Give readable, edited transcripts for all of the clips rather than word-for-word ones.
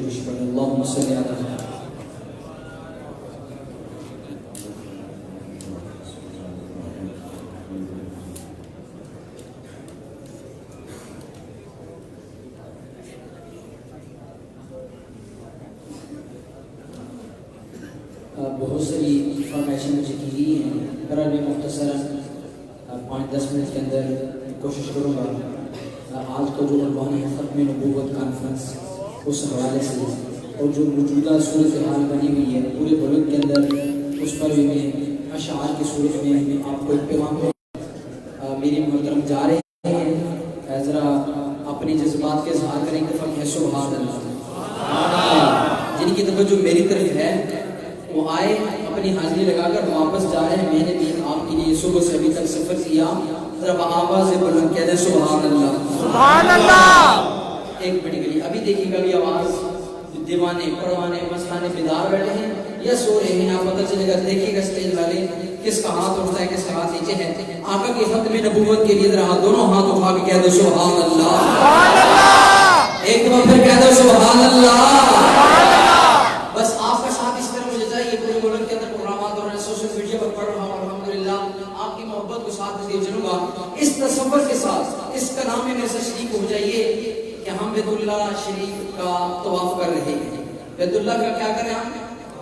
کوشش کریں. اللہم صلی علی محمد. بہت ساری فرمائشیں مجھے کی گئی ہیں، برحال میں مختصراً 5-10 منٹ کے اندر کوشش کروں گا. آج کا جو عنوان ہے ختم نبوت کانفرنس، اس حوالے سے اور جو موجودہ صورتحال بنی ہوئی ہے پورے ملک کے اندر، اس پر بھی میں اشعار کی صورت میں آپ کو ایک پیغام دوں. میری محترم جا رہے ہیں، ذرا اپنے جذبات کے اظہار کریں کہ فرق ہے سبحان اللہ. جن کی توجہ میری طرف ہے وہ آئے، اپنی حاضری لگا کر واپس جا رہے ہیں. میں نے بھی آپ کے لیے صبح سے ابھی تک سفر کیا، ذرا آواز بلند کہہ دیں سبحان اللہ سبحان اللہ. ایک منٹ کے لیے ابھی دیکھیے گا بھی آواز. دیوانے پروانے مستانے بیدار بیٹھے ہیں یا سو رہے ہیں، آپ پتہ چلے گا. دیکھیے گا اسٹیج والے کس کا ہاتھ اٹھتا ہے، کس کا ہاتھ نیچے ہے. آقا کی ختم نبوت کے لیے ذرا دونوں ہاتھ اٹھا کے کہہ دو سبحان اللہ سبحان اللہ. ایک دفعہ پھر کہہ دو سبحان اللہ. سبحان اللہ. بس آپ کا ساتھ اس طرح مجھے چاہیے. پورے ملک کے اندر پروگرامات اور سوشل میڈیا پر پڑھ رہا ہوں الحمدللہ. آپ کی محبت کو ساتھ میں چلوں گا اس تصور کے ساتھ. اس کا نام میں سے شریک ہو جائیے کہ ہم بیت اللہ شریف کا طواف کر رہے ہیں. بیت اللہ کا کیا کریں؟ ہم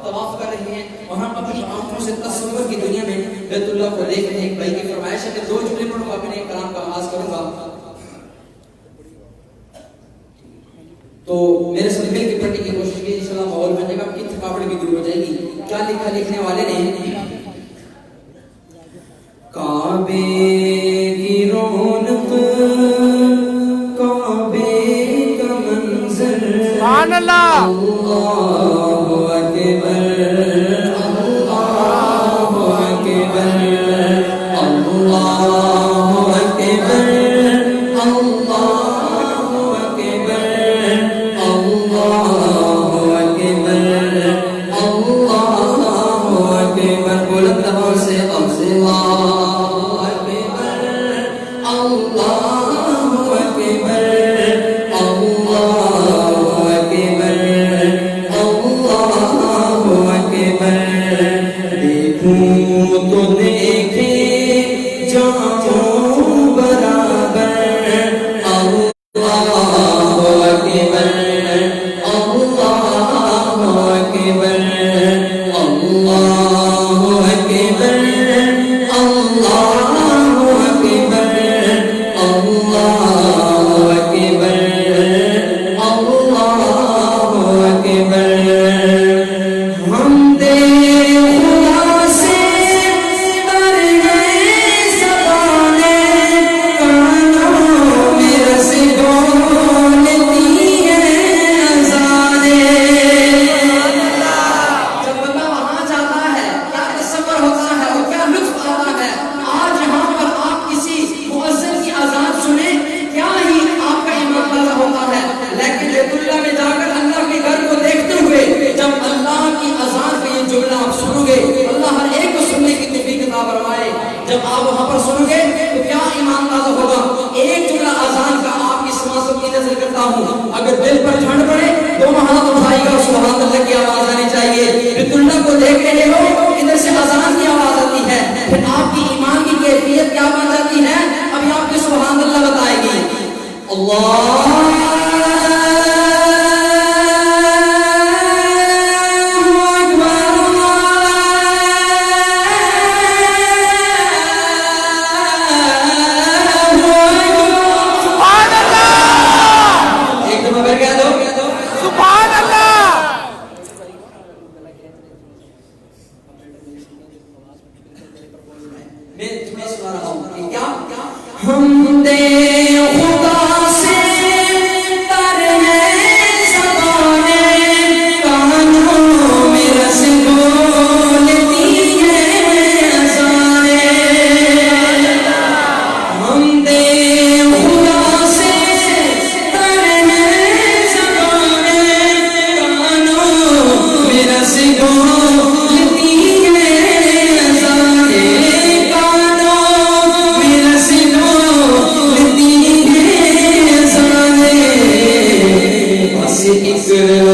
طواف کر رہے ہیں اور ہم اپنی آنکھوں سے تصور کی دنیا میں بیت اللہ کو دیکھ رہے ہیں. ایک بھائی کی فرمائش ہے کہ 2 جملے پڑھوں گا، اپنے کلام کا آغاز کروں گا. تو میرے ساتھ مل کے پڑھنے کی کوشش کی، انشاءاللہ ماحول بن جائے گا، آپ کی تھکاوٹ بھی دور ہو جائے گی. کیا لکھا لکھنے والے نے؟ کعبے کی رونق، کعبے کا منظر، سبحان اللہ. اللہ اکبر اللہ اکبر اللہ اکبر اللہ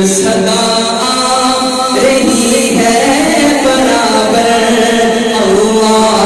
صدا رہی ہے برابر اللہ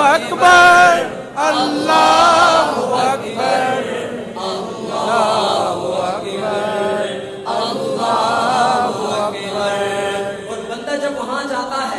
اکبر اللہ اکبر الرحمن الرحيم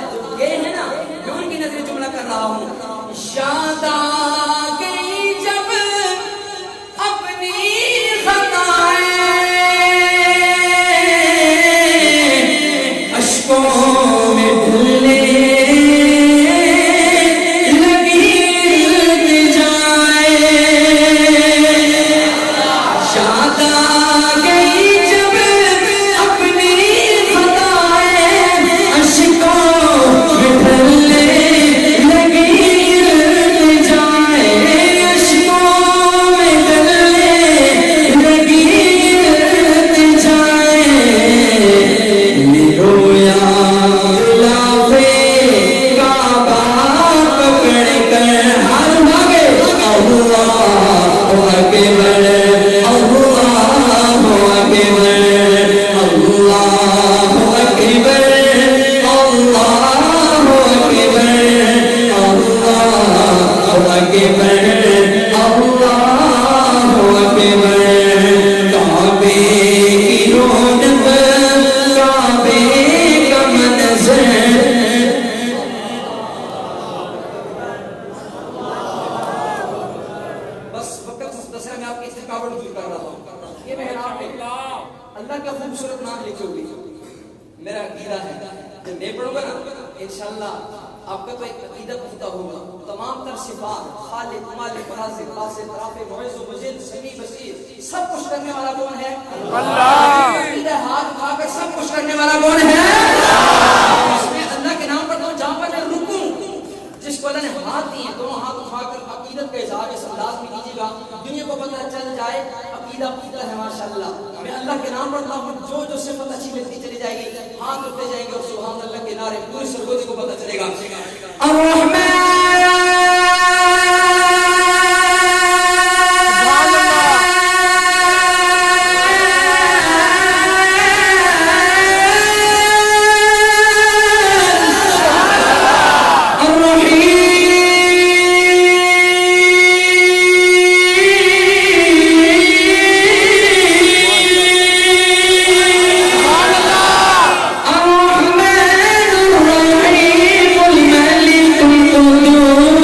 الملك القدوس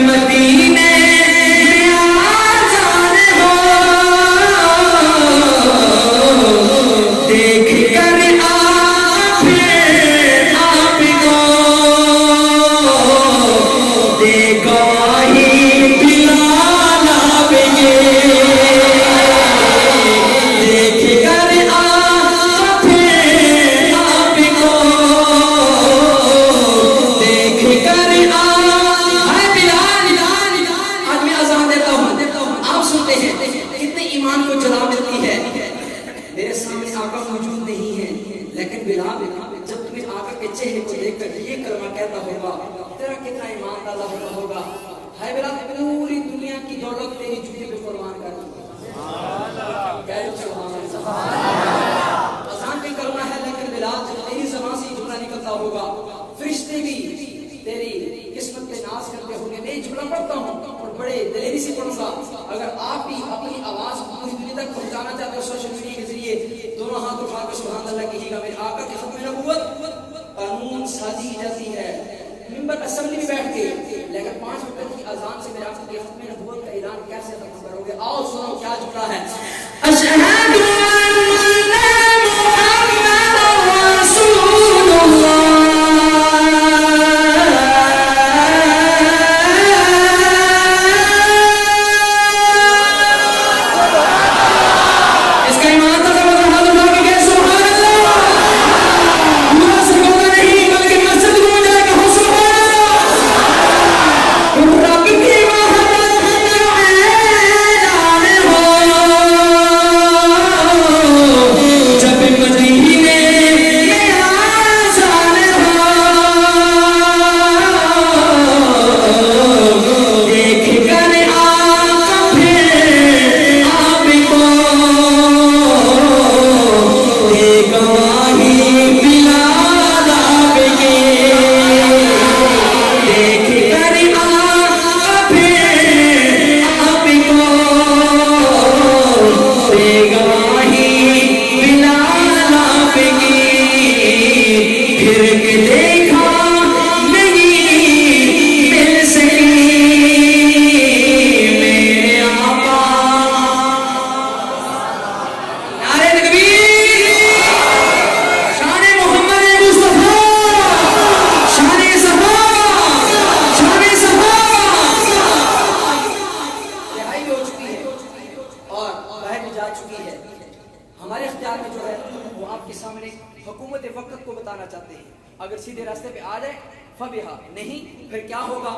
مدینے میں آزان ہو دیکھ کر آپ کو دیکھا ہی بلال آئیں گے دیکھ کر آپ کو دیکھ کر آج میں اذان دیتا ہوں آپ سنتے ہیں کتنے ایمان کو جلا ملتی ہے میرے سامنے آقا موجود نہیں ہے لیکن بلال جب تمہیں آقا کے چہرے کو دیکھ کر یہ کلمہ کہتا ہوگا تیرا کتنا ایمان تازہ ہوگا ہے بلال پوری دنیا کی دولت تیری جوتی پہ قربان کر دوں اذان بھی کرنا ہے لیکن بلال جب تیری زبان سے جملہ نکلتا ہوگا فرشتے بھی تیری قسمت پہ ناز کرتے ہوں گے میں جملہ پڑھتا ہوں اور بڑے دلیری سے پڑھوں گا اگر آپ بھی اپنی آواز پوری دنیا تک پہنچانا چاہتے ہو سوشل میڈیا کے ذریعے دونوں ہاتھ اٹھا کر سبحان اللہ کہیے گا میرے آقا کے ختم نبوت قانون سازی جاتی ہے ممبر اسمبلی میں بیٹھ کے لیکن 5 وقت کی اذان سے میرے آقا کے ختم نبوت کا اعلان کیسے ختم کرو گے آؤ سنو کیا جملہ ہے اشہد ان محمد رسول اللہ اگر سیدھے راستے پہ آ جائے فبہا نہیں پھر کیا ہوگا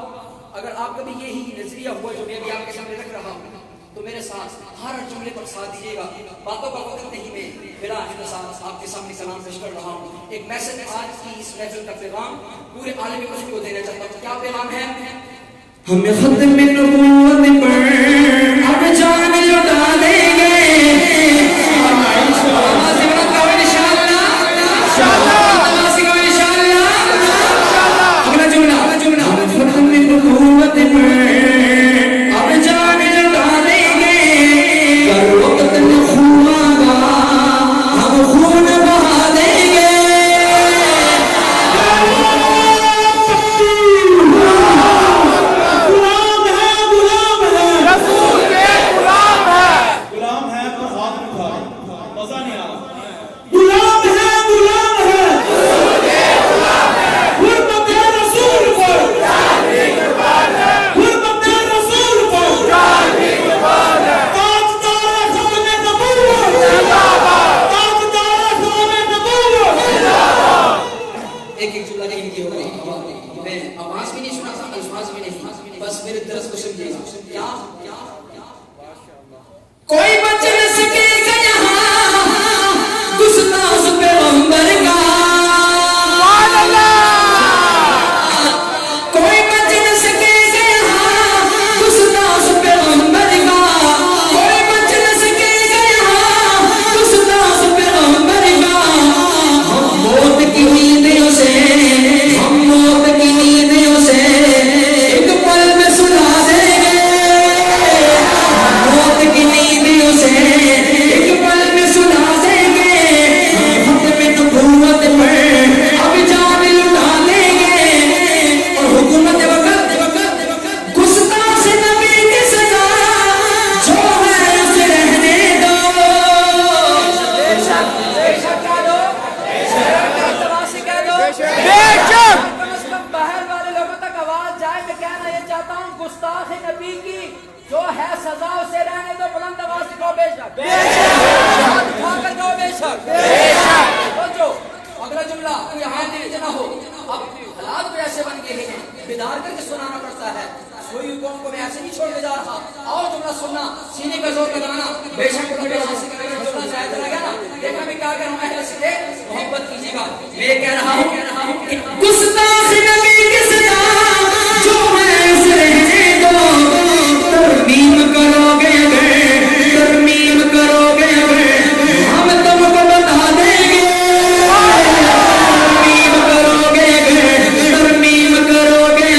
اگر آپ کا بھی یہی نظریہ ہوا جو میں بھی آپ کے سامنے رکھ رہا ہوں تو میرے ساتھ ہر جملے پر ساتھ دیجیے گا باتوں کا وقت نہیں میں بلا اختصاص آپ کے سامنے کلام پیش کر رہا ہوں ایک میسج آج کی اس محفل کا پیغام پورے عالم کشف کو دینا چاہتا ہوں کیا پیغام ہے ہمیں ختم نبوت پر اب جان لٹا دیں گے کوئی بچ نہ سکے گا یہاں گستاخ پیغمبر کا سبحان اللہ کوئی بچ نہ سکے گا یہاں گستاخ پیغمبر کا کوئی بچ نہ سکے گا یہاں گستاخ پیغمبر کا ہم موت کی نیندوں سے ایک پل میں سنا دیں گے موت کی نیندوں سے گستاخ نبی کی جو ہے سزا اسے رہنے دو، بلند آواز سے کہو بے شک، ہاتھ اٹھا کر کہو بے شک۔ سوچو اگلا جملہ کوئی آیت نہیں جنا ہو، اب حالات بھی ایسے بن گئے ہیں بیدار کر کے سنانا پڑتا ہے، کوئی قوم کو میں ایسے نہیں چھوڑ کے جا رہا، آؤ جملہ سننا، سینے کا زور لگانا، بے شک جملہ شاید چلا گیا نا، دیکھا میں کیا کروں میں سے محبت کیجیے گا، میں یہ کہہ رہا ہوں کہ گستاخ نبی کی سزا جو ہے اسے رہنے دو، ترمیم کرو گے ترمیم کرو گے ہم تم کو بتا دیں گے، ترمیم کرو گے ترمیم کرو گے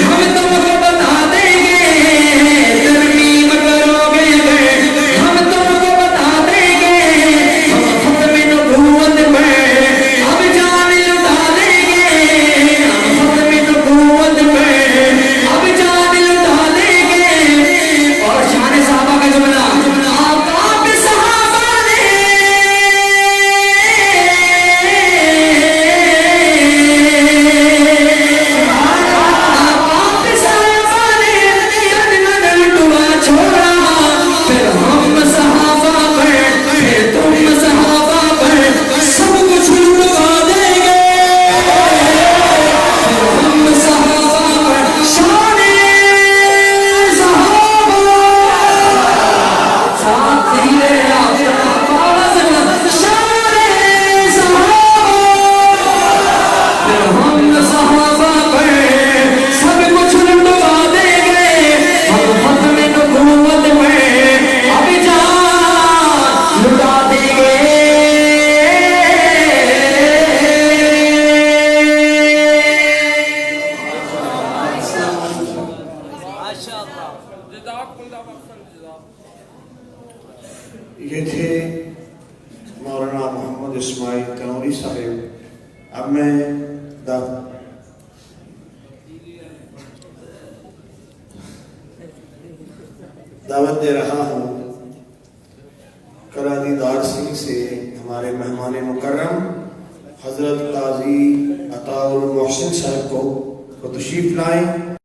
ہم تم کو بتا دیں گے، ترمیم کرو گے ہم تم کو بتا دیں گے، ہم ختم نبوت میں اب جان لٹا دیں گے، ہم ختم نبوت میں اب جان لٹا دیں گے۔ اور شان صحابہ کا جملہ، آقا کے صحابہ نے آقا کے صحابہ نے لٹوا چھوڑا، پھر ہم صحابہ پر پھر تم صحابہ پر سب کچھ لٹوا دیں گے، پھر ہم صحابہ پر شان صحابہ ساتھی شان صحابہ، پھر ہم صحابہ پر سب کچھ لٹوا دیں گے، ہم ختم نبوت میں اب جان لٹا دیں گے۔ یہ تھے مولانا محمد اسماعیل کنوری صاحب۔ اب میں دعوت دے رہا ہوں کرادی دار سنگھ سے ہمارے مہمان مکرم حضرت قاضی عطاء المحسن صاحب کو تشریف لائیں۔